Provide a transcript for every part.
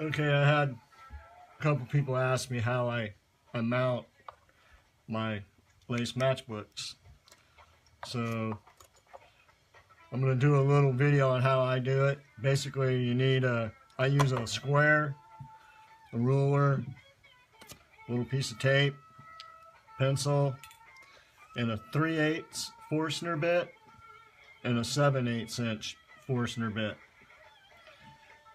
Okay, I had a couple people ask me how I mount my lace matchbooks. So I'm going to do a little video on how I do it. Basically, you need I use a square, a ruler, a little piece of tape, pencil, and a 3/8 Forstner bit and a 7/8 inch Forstner bit.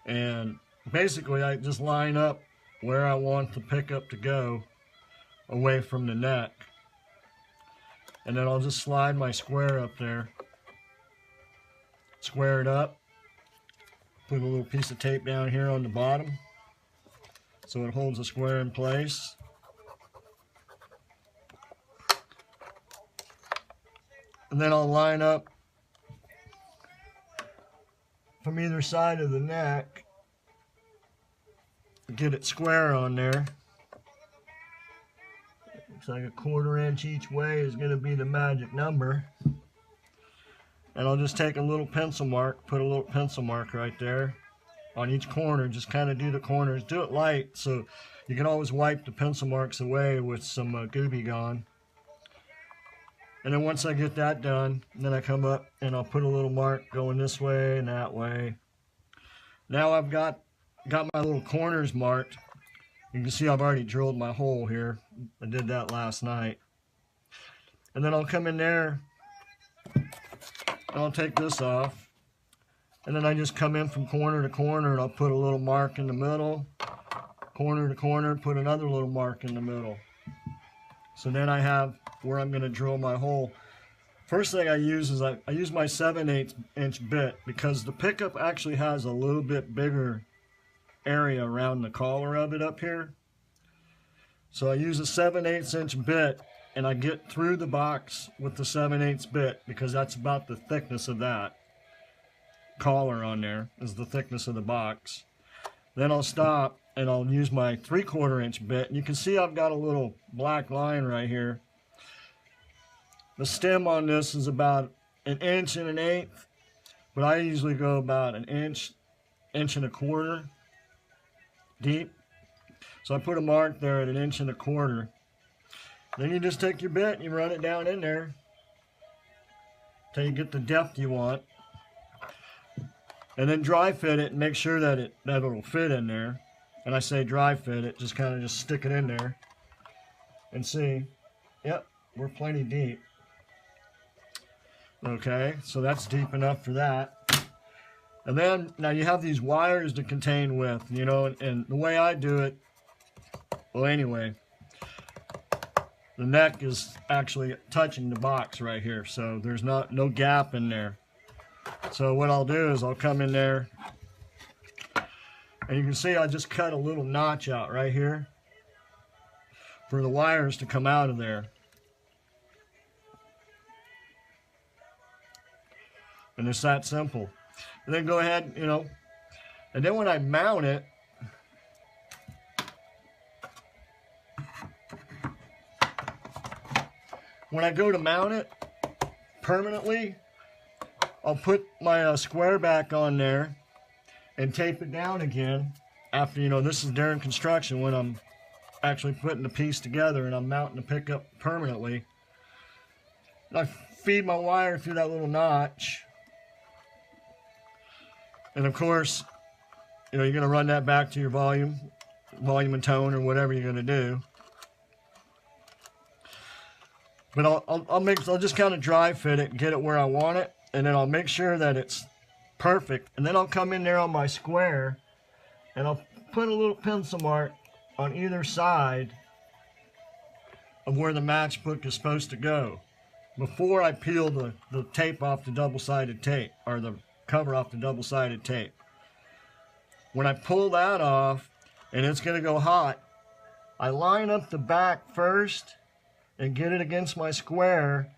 And basically I just line up where I want the pickup to go away from the neck. And then I'll just slide my square up there. Square it up. Put a little piece of tape down here on the bottom so it holds the square in place. And then I'll line up from either side of the neck. Get it square on there. Looks like a 1/4 inch each way is going to be the magic number. And I'll just take a little pencil mark, put a little pencil mark right there on each corner. Just kind of do the corners. Do it light so you can always wipe the pencil marks away with some Gooby Gone. And then once I get that done, then I come up and I'll put a little mark going this way and that way. Now I've got my little corners marked. You can see I've already drilled my hole here. I did that last night. And then I'll come in there and I'll take this off. And then I just come in from corner to corner and I'll put a little mark in the middle. Corner to corner, put another little mark in the middle. So then I have where I'm going to drill my hole. First thing I use is I use my 7/8 inch bit because the pickup actually has a little bit bigger area around the collar of it up here. So I use a 7/8 inch bit and I get through the box with the 7/8 bit because that's about the thickness of that collar on there is the thickness of the box. Then I'll stop and I'll use my 3/4 inch bit. And you can see I've got a little black line right here. The stem on this is about 1 1/8 inches, but I usually go about 1 inch, 1.25 inches deep. So I put a mark there at 1.25 inches. Then you just take your bit and you run it down in there till you get the depth you want. And then dry fit it and make sure that it'll fit in there. And I say dry fit it, just kind of just stick it in there and see, yep, we're plenty deep. Okay, so that's deep enough for that. And then, now you have these wires to contain with, you know, and the way I do it, well anyway, the neck is actually touching the box right here, so there's no gap in there. So what I'll do is I'll come in there, and you can see I just cut a little notch out right here for the wires to come out of there. And it's that simple. And then go ahead, you know, and then when I mount it, when I go to mount it permanently, I'll put my square back on there and tape it down again after, you know, this is during construction when I'm actually putting the piece together and I'm mounting the pickup permanently. And I feed my wire through that little notch. And of course, you know, you're going to run that back to your volume and tone or whatever you're going to do. But I'll just kind of dry fit it and get it where I want it. And then I'll make sure that it's perfect. And then I'll come in there on my square and I'll put a little pencil mark on either side of where the matchbook is supposed to go before I peel the tape off the double-sided tape, or the cover off the double-sided tape. When I pull that off and it's going to go hot, I line up the back first and get it against my square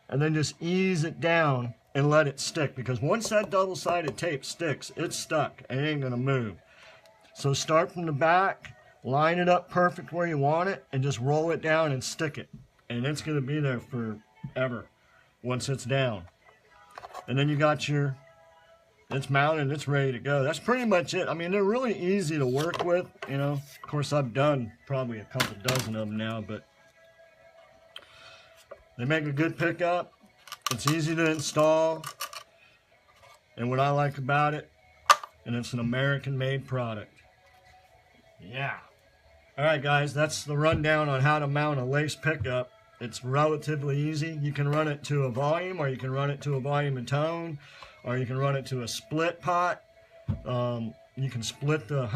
and then just ease it down and let it stick, because once that double-sided tape sticks, it's stuck and it ain't going to move. So start from the back, line it up perfect where you want it, and just roll it down and stick it, and it's going to be there forever once it's down. And then you got your It's mounted, it's ready to go. That's pretty much it. I mean, they're really easy to work with, you know. Of course, I've done probably a couple dozen of them now, but they make a good pickup. It's easy to install. And what I like about it, and it's an American-made product. Yeah. All right, guys, that's the rundown on how to mount a lace pickup. It's relatively easy. You can run it to a volume, or you can run it to a volume and tone, or you can run it to a split pot. You can split the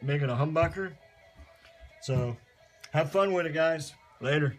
make it a humbucker. So have fun with it, guys. Later.